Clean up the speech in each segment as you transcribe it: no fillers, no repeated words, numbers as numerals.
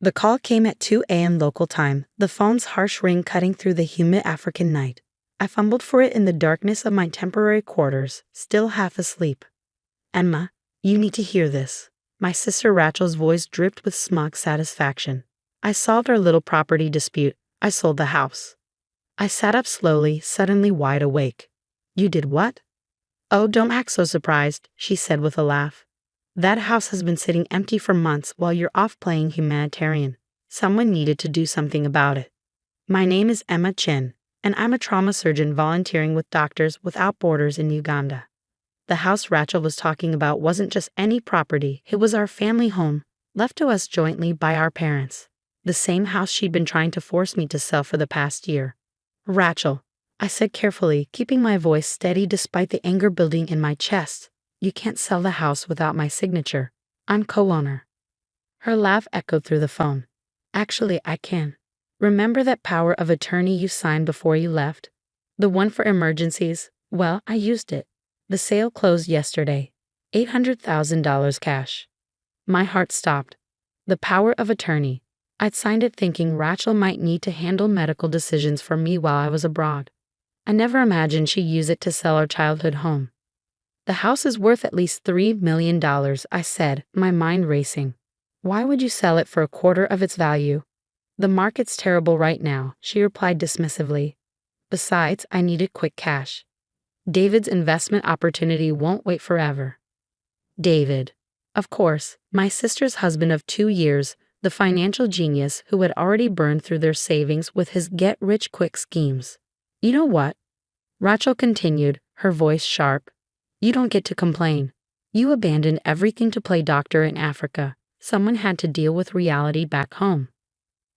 The call came at 2 a.m. local time, the phone's harsh ring cutting through the humid African night. I fumbled for it in the darkness of my temporary quarters, still half asleep. "Emma, you need to hear this." My sister Rachel's voice dripped with smug satisfaction. "I solved our little property dispute. I sold the house." I sat up slowly, suddenly wide awake. "You did what?" "Oh, don't act so surprised," she said with a laugh. "That house has been sitting empty for months while you're off playing humanitarian. Someone needed to do something about it. My name is Emma Chin, and I'm a trauma surgeon volunteering with Doctors Without Borders in Uganda. The house Rachel was talking about wasn't just any property, it was our family home, left to us jointly by our parents. The same house she'd been trying to force me to sell for the past year." "Rachel," I said carefully, keeping my voice steady despite the anger building in my chest, "you can't sell the house without my signature. I'm co-owner." Her laugh echoed through the phone. "Actually, I can. Remember that power of attorney you signed before you left? The one for emergencies? Well, I used it. The sale closed yesterday. $800,000 cash." My heart stopped. The power of attorney. I'd signed it thinking Rachel might need to handle medical decisions for me while I was abroad. I never imagined she'd use it to sell our childhood home. "The house is worth at least $3 million, I said, my mind racing. "Why would you sell it for a quarter of its value?" "The market's terrible right now," she replied dismissively. "Besides, I needed quick cash. David's investment opportunity won't wait forever." David. Of course, my sister's husband of 2 years, the financial genius who had already burned through their savings with his get-rich-quick schemes. "You know what?" Rachel continued, her voice sharp. "You don't get to complain. You abandoned everything to play doctor in Africa. Someone had to deal with reality back home."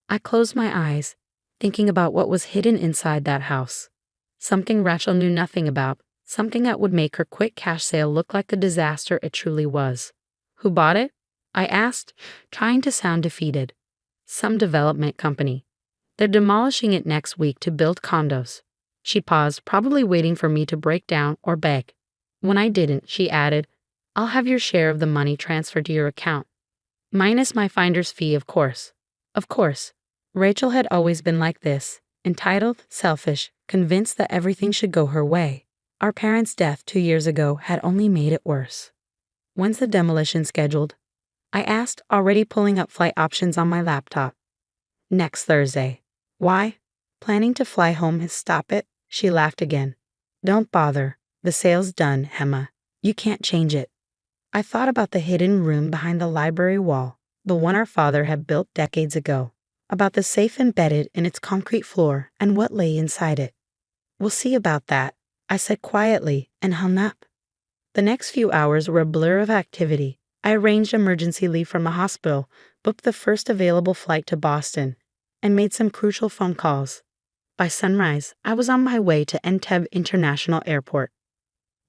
I closed my eyes, thinking about what was hidden inside that house. Something Rachel knew nothing about, something that would make her quick cash sale look like the disaster it truly was. "Who bought it?" I asked, trying to sound defeated. "Some development company. They're demolishing it next week to build condos." She paused, probably waiting for me to break down or beg. When I didn't, she added, "I'll have your share of the money transferred to your account. Minus my finder's fee, of course." Of course. Rachel had always been like this, entitled, selfish, convinced that everything should go her way. Our parents' death 2 years ago had only made it worse. "When's the demolition scheduled?" I asked, already pulling up flight options on my laptop. "Next Thursday." "Why?" "Planning to fly home and stop it?" She laughed again. "Don't bother. The sale's done, Emma. You can't change it." I thought about the hidden room behind the library wall, the one our father had built decades ago, about the safe embedded in its concrete floor and what lay inside it. "We'll see about that," I said quietly and hung up. The next few hours were a blur of activity. I arranged emergency leave from the hospital, booked the first available flight to Boston, and made some crucial phone calls. By sunrise, I was on my way to Entebbe International Airport.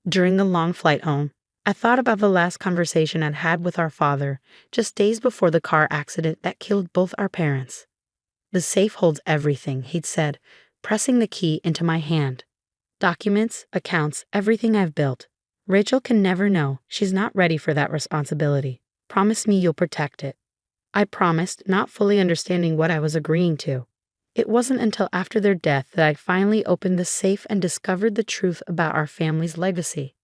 During the long flight home, I thought about the last conversation I'd had with our father, just days before the car accident that killed both our parents. "The safe holds everything," he'd said, pressing the key into my hand. "Documents, accounts, everything I've built. Rachel can never know. She's not ready for that responsibility. Promise me you'll protect it." I promised, not fully understanding what I was agreeing to. It wasn't until after their death that I finally opened the safe and discovered the truth about our family's legacy.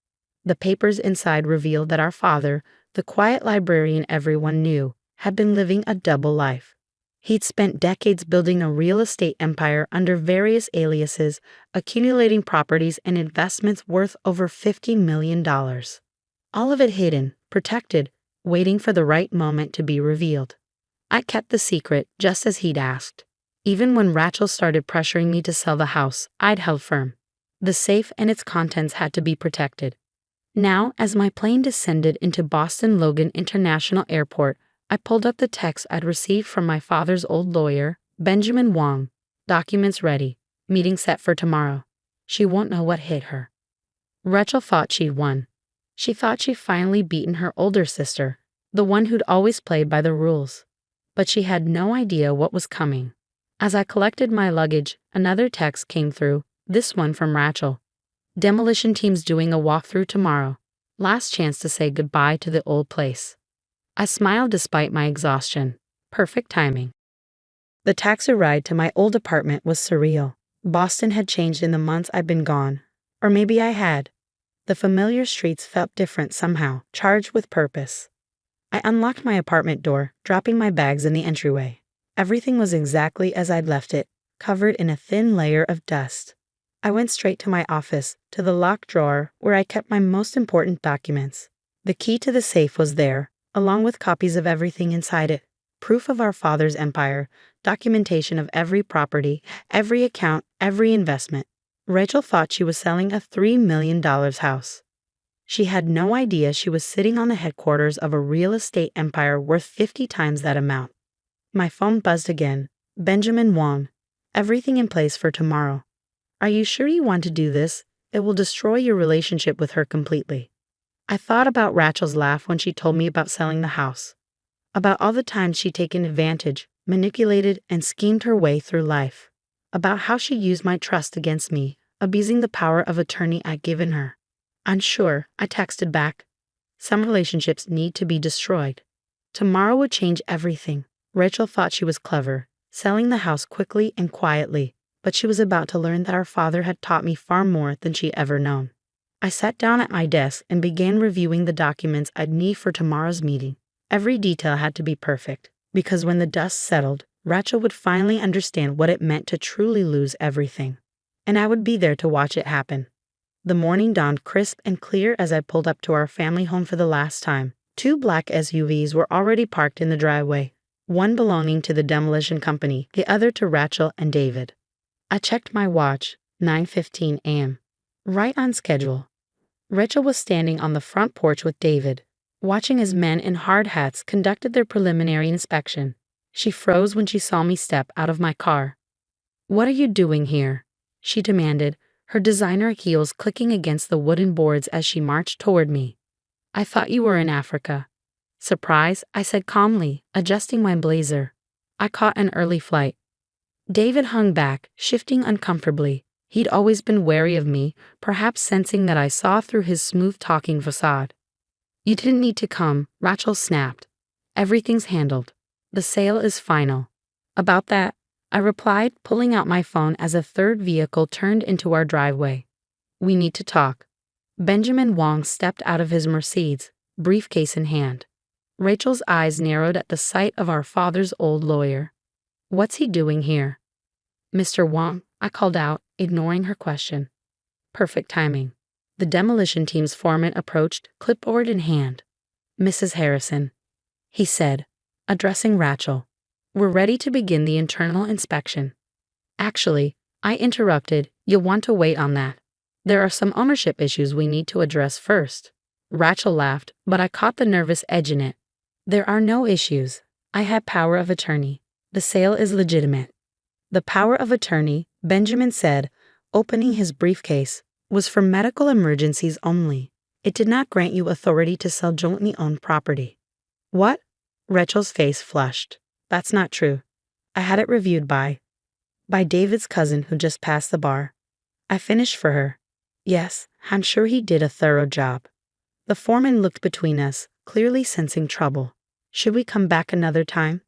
The papers inside revealed that our father, the quiet librarian everyone knew, had been living a double life. He'd spent decades building a real estate empire under various aliases, accumulating properties and investments worth over $50 million. All of it hidden, protected, waiting for the right moment to be revealed. I kept the secret, just as he'd asked. Even when Rachel started pressuring me to sell the house, I'd held firm. The safe and its contents had to be protected. Now, as my plane descended into Boston Logan International Airport, I pulled up the text I'd received from my father's old lawyer, Benjamin Wong. "Documents ready. Meeting set for tomorrow." She won't know what hit her. Rachel thought she'd won. She thought she'd finally beaten her older sister, the one who'd always played by the rules. But she had no idea what was coming. As I collected my luggage, another text came through, this one from Rachel. "Demolition team's doing a walkthrough tomorrow. Last chance to say goodbye to the old place." I smiled despite my exhaustion. Perfect timing. The taxi ride to my old apartment was surreal. Boston had changed in the months I'd been gone. Or maybe I had. The familiar streets felt different somehow, charged with purpose. I unlocked my apartment door, dropping my bags in the entryway. Everything was exactly as I'd left it, covered in a thin layer of dust. I went straight to my office, to the locked drawer where I kept my most important documents. The key to the safe was there, along with copies of everything inside it. Proof of our father's empire, documentation of every property, every account, every investment. Rachel thought she was selling a $3 million house. She had no idea she was sitting on the headquarters of a real estate empire worth 50 times that amount. My phone buzzed again. Benjamin Wong. Everything in place for tomorrow. Are you sure you want to do this? It will destroy your relationship with her completely. I thought about Rachel's laugh when she told me about selling the house. About all the times she'd taken advantage, manipulated, and schemed her way through life. About how she used my trust against me, abusing the power of attorney I'd given her. Unsure, I texted back. Some relationships need to be destroyed. Tomorrow would change everything. Rachel thought she was clever, selling the house quickly and quietly, but she was about to learn that our father had taught me far more than she'd ever known. I sat down at my desk and began reviewing the documents I'd need for tomorrow's meeting. Every detail had to be perfect, because when the dust settled, Rachel would finally understand what it meant to truly lose everything. And I would be there to watch it happen. The morning dawned crisp and clear as I pulled up to our family home for the last time. 2 black SUVs were already parked in the driveway, one belonging to the demolition company, the other to Rachel and David. I checked my watch, 9:15 a.m. Right on schedule. Rachel was standing on the front porch with David, watching as men in hard hats conducted their preliminary inspection. She froze when she saw me step out of my car. "What are you doing here?" she demanded, her designer heels clicking against the wooden boards as she marched toward me. "I thought you were in Africa." "Surprise," I said calmly, adjusting my blazer. "I caught an early flight." David hung back, shifting uncomfortably. He'd always been wary of me, perhaps sensing that I saw through his smooth-talking facade. "You didn't need to come," Rachel snapped. "Everything's handled. The sale is final." "About that," I replied, pulling out my phone as a third vehicle turned into our driveway. "We need to talk." Benjamin Wong stepped out of his Mercedes, briefcase in hand. Rachel's eyes narrowed at the sight of our father's old lawyer. "What's he doing here?" "Mr. Wong," I called out, ignoring her question. Perfect timing. The demolition team's foreman approached, clipboard in hand. "Mrs. Harrison," he said, addressing Rachel. "We're ready to begin the internal inspection." "Actually," I interrupted, "you'll want to wait on that. There are some ownership issues we need to address first." Rachel laughed, but I caught the nervous edge in it. "There are no issues. I have power of attorney. The sale is legitimate." The power of attorney, Benjamin said, opening his briefcase, was for medical emergencies only. It did not grant you authority to sell jointly owned property. "What?" Rachel's face flushed. "That's not true. I had it reviewed by David's cousin who just passed the bar. I finished for her. Yes, I'm sure he did a thorough job." The foreman looked between us, clearly sensing trouble. "Should we come back another time?"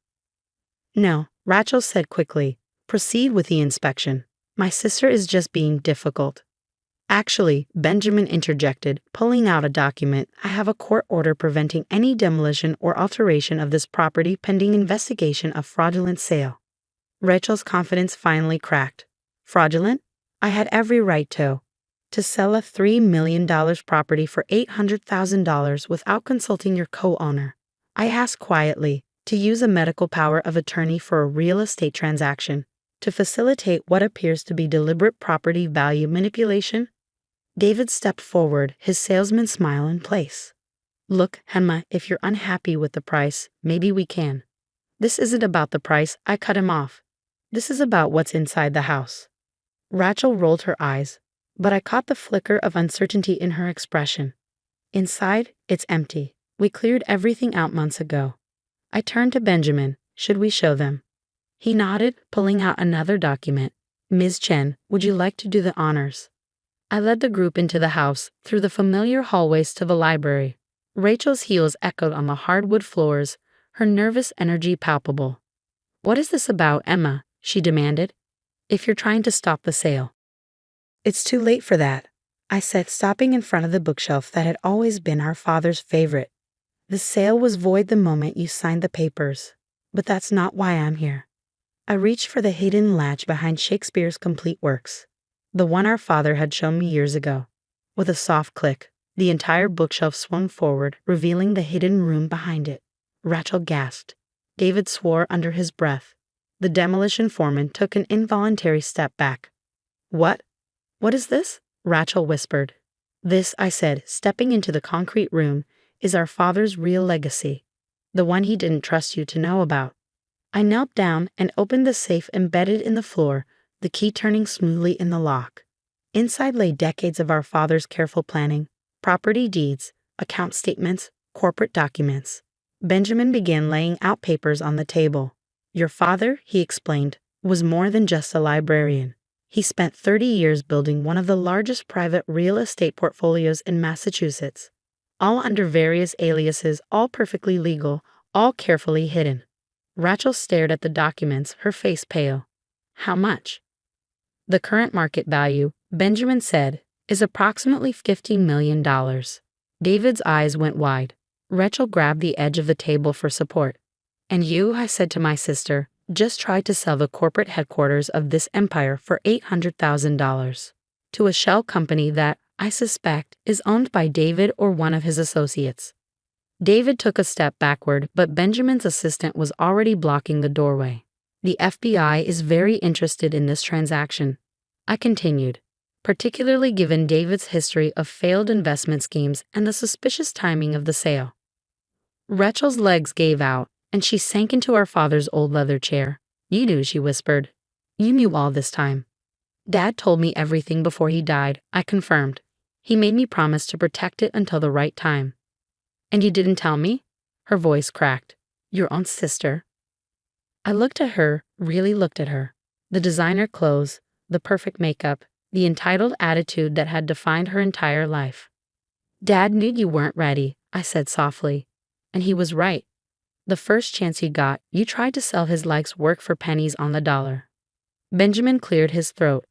"No," Rachel said quickly. "Proceed with the inspection. My sister is just being difficult." "Actually," Benjamin interjected, pulling out a document, "I have a court order preventing any demolition or alteration of this property pending investigation of fraudulent sale." Rachel's confidence finally cracked. "Fraudulent? I had every right to sell a $3 million property for $800,000 without consulting your co-owner. I asked quietly to use a medical power of attorney for a real estate transaction to facilitate what appears to be deliberate property value manipulation." David stepped forward, his salesman smile in place. "Look, Henma, if you're unhappy with the price, maybe we can." "This isn't about the price," I cut him off. "This is about what's inside the house." Rachel rolled her eyes, but I caught the flicker of uncertainty in her expression. "Inside, it's empty. We cleared everything out months ago." I turned to Benjamin. "Should we show them?" He nodded, pulling out another document. "Ms. Chen, would you like to do the honors?" I led the group into the house, through the familiar hallways to the library. Rachel's heels echoed on the hardwood floors, her nervous energy palpable. "What is this about, Emma?" she demanded. "If you're trying to stop the sale." "It's too late for that," I said, stopping in front of the bookshelf that had always been our father's favorite. "The sale was void the moment you signed the papers. But that's not why I'm here." I reached for the hidden latch behind Shakespeare's complete works, the one our father had shown me years ago. With a soft click, the entire bookshelf swung forward, revealing the hidden room behind it. Rachel gasped. David swore under his breath. The demolition foreman took an involuntary step back. "What? What is this?" Rachel whispered. "This," I said, stepping into the concrete room, "is our father's real legacy. The one he didn't trust you to know about." I knelt down and opened the safe embedded in the floor, the key turning smoothly in the lock. Inside lay decades of our father's careful planning, property deeds, account statements, corporate documents. Benjamin began laying out papers on the table. "Your father," he explained, "was more than just a librarian. He spent 30 years building one of the largest private real estate portfolios in Massachusetts, all under various aliases, all perfectly legal, all carefully hidden." Rachel stared at the documents, her face pale. "How much?" "The current market value," Benjamin said, "is approximately $15 million. David's eyes went wide. Rachel grabbed the edge of the table for support. "And you," I said to my sister, "just tried to sell the corporate headquarters of this empire for $800,000 to a shell company that, I suspect, is owned by David or one of his associates." David took a step backward, but Benjamin's assistant was already blocking the doorway. "The FBI is very interested in this transaction," I continued, "particularly given David's history of failed investment schemes and the suspicious timing of the sale." Rachel's legs gave out, and she sank into our father's old leather chair. "You knew," she whispered. "You knew all this time." "Dad told me everything before he died," I confirmed. "He made me promise to protect it until the right time." "And you didn't tell me?" Her voice cracked. "Your own sister." I looked at her, really looked at her. The designer clothes, the perfect makeup, the entitled attitude that had defined her entire life. "Dad knew you weren't ready," I said softly. "And he was right. The first chance he got, you tried to sell his life's work for pennies on the dollar." Benjamin cleared his throat.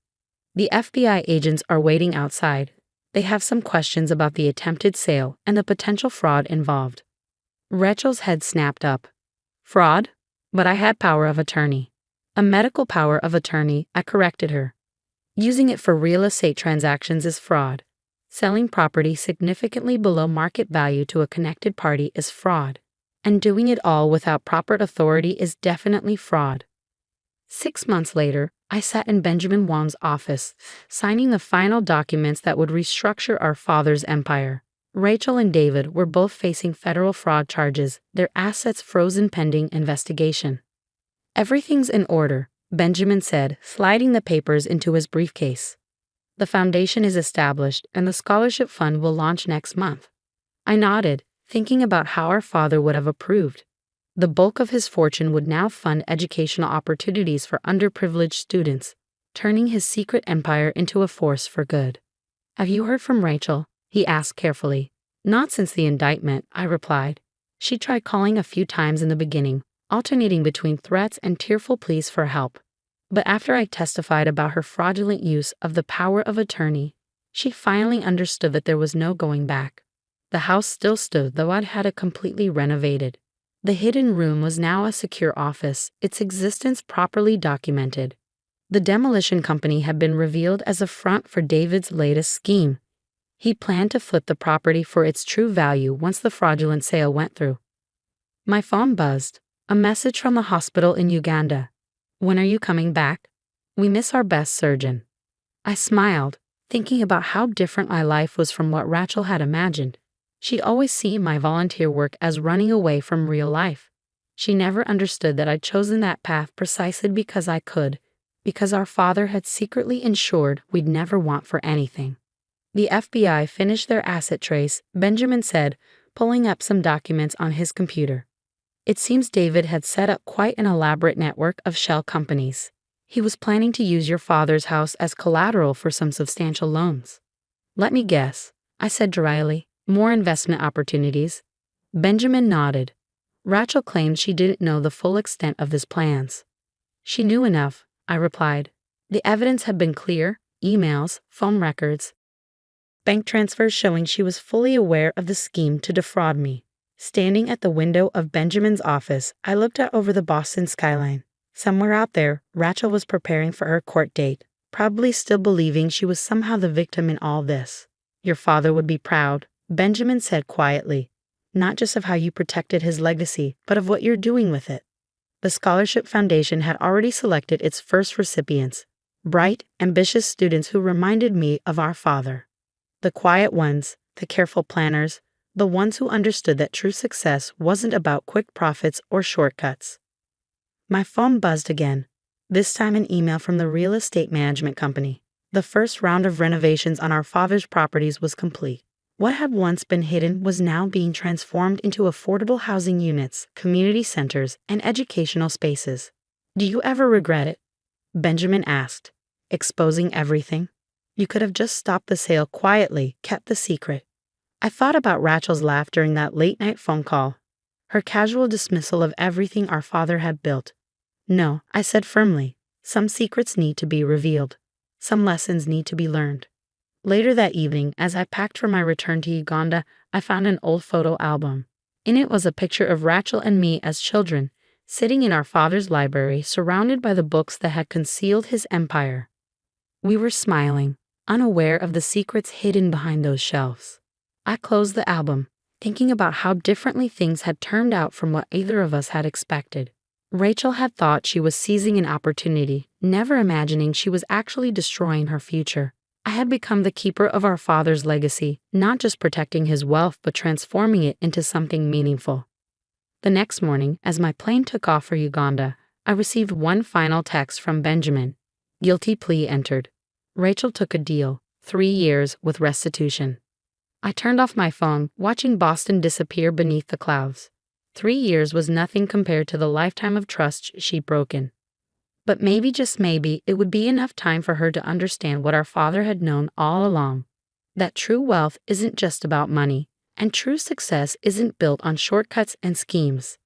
"The FBI agents are waiting outside. They have some questions about the attempted sale and the potential fraud involved." Rachel's head snapped up. "Fraud? But I had power of attorney." "A medical power of attorney," I corrected her. "Using it for real estate transactions is fraud. Selling property significantly below market value to a connected party is fraud. And doing it all without proper authority is definitely fraud." 6 months later, I sat in Benjamin Wong's office, signing the final documents that would restructure our father's empire. Rachel and David were both facing federal fraud charges, their assets frozen pending investigation. "Everything's in order," Benjamin said, sliding the papers into his briefcase. "The foundation is established, and the scholarship fund will launch next month." I nodded, thinking about how our father would have approved. The bulk of his fortune would now fund educational opportunities for underprivileged students, turning his secret empire into a force for good. "Have you heard from Rachel?" he asked carefully. "Not since the indictment," I replied. "She tried calling a few times in the beginning, alternating between threats and tearful pleas for help. But after I testified about her fraudulent use of the power of attorney, she finally understood that there was no going back. The house still stood, though I'd had it completely renovated. The hidden room was now a secure office, its existence properly documented. The demolition company had been revealed as a front for David's latest scheme. He planned to flip the property for its true value once the fraudulent sale went through. My phone buzzed. A message from the hospital in Uganda. "When are you coming back? We miss our best surgeon." I smiled, thinking about how different my life was from what Rachel had imagined. She'd always seen my volunteer work as running away from real life. She never understood that I'd chosen that path precisely because I could, because our father had secretly ensured we'd never want for anything. The FBI finished their asset trace, Benjamin said, pulling up some documents on his computer. It seems David had set up quite an elaborate network of shell companies. He was planning to use your father's house as collateral for some substantial loans. "Let me guess," I said dryly. "More investment opportunities?" Benjamin nodded. Rachel claimed she didn't know the full extent of his plans. She knew enough, I replied. The evidence had been clear: emails, phone records, bank transfers showing she was fully aware of the scheme to defraud me. Standing at the window of Benjamin's office, I looked out over the Boston skyline. Somewhere out there, Rachel was preparing for her court date, probably still believing she was somehow the victim in all this. Your father would be proud, Benjamin said quietly, not just of how you protected his legacy, but of what you're doing with it. The Scholarship Foundation had already selected its first recipients, bright, ambitious students who reminded me of our father. The quiet ones, the careful planners, the ones who understood that true success wasn't about quick profits or shortcuts. My phone buzzed again, this time an email from the real estate management company. The first round of renovations on our father's properties was complete. What had once been hidden was now being transformed into affordable housing units, community centers, and educational spaces. Do you ever regret it? Benjamin asked, exposing everything. You could have just stopped the sale quietly, kept the secret. I thought about Rachel's laugh during that late-night phone call, her casual dismissal of everything our father had built. No, I said firmly, some secrets need to be revealed. Some lessons need to be learned. Later that evening, as I packed for my return to Uganda, I found an old photo album. In it was a picture of Rachel and me as children, sitting in our father's library, surrounded by the books that had concealed his empire. We were smiling, unaware of the secrets hidden behind those shelves. I closed the album, thinking about how differently things had turned out from what either of us had expected. Rachel had thought she was seizing an opportunity, never imagining she was actually destroying her future. I had become the keeper of our father's legacy, not just protecting his wealth but transforming it into something meaningful. The next morning, as my plane took off for Uganda, I received one final text from Benjamin. Guilty plea entered. Rachel took a deal, 3 years with restitution. I turned off my phone, watching Boston disappear beneath the clouds. 3 years was nothing compared to the lifetime of trust she'd broken. But maybe, just maybe, it would be enough time for her to understand what our father had known all along. That true wealth isn't just about money, and true success isn't built on shortcuts and schemes.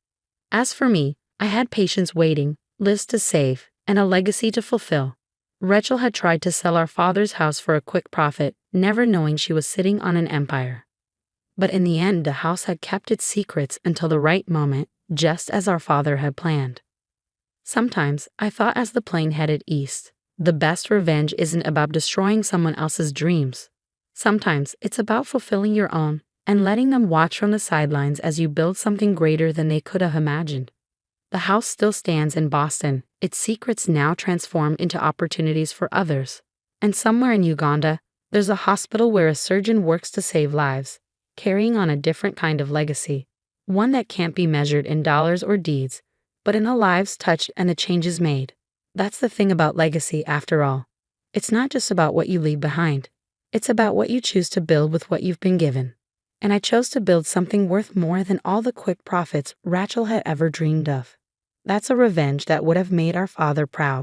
As for me, I had patience waiting, lives to save, and a legacy to fulfill. Rachel had tried to sell our father's house for a quick profit, never knowing she was sitting on an empire. But in the end, the house had kept its secrets until the right moment, just as our father had planned. Sometimes, I thought as the plane headed east, the best revenge isn't about destroying someone else's dreams. Sometimes, it's about fulfilling your own and letting them watch from the sidelines as you build something greater than they could have imagined. The house still stands in Boston, its secrets now transformed into opportunities for others. And somewhere in Uganda, there's a hospital where a surgeon works to save lives, carrying on a different kind of legacy, one that can't be measured in dollars or deeds, but in the lives touched and the changes made. That's the thing about legacy, after all. It's not just about what you leave behind. It's about what you choose to build with what you've been given. And I chose to build something worth more than all the quick profits Rachel had ever dreamed of. That's a revenge that would have made our father proud.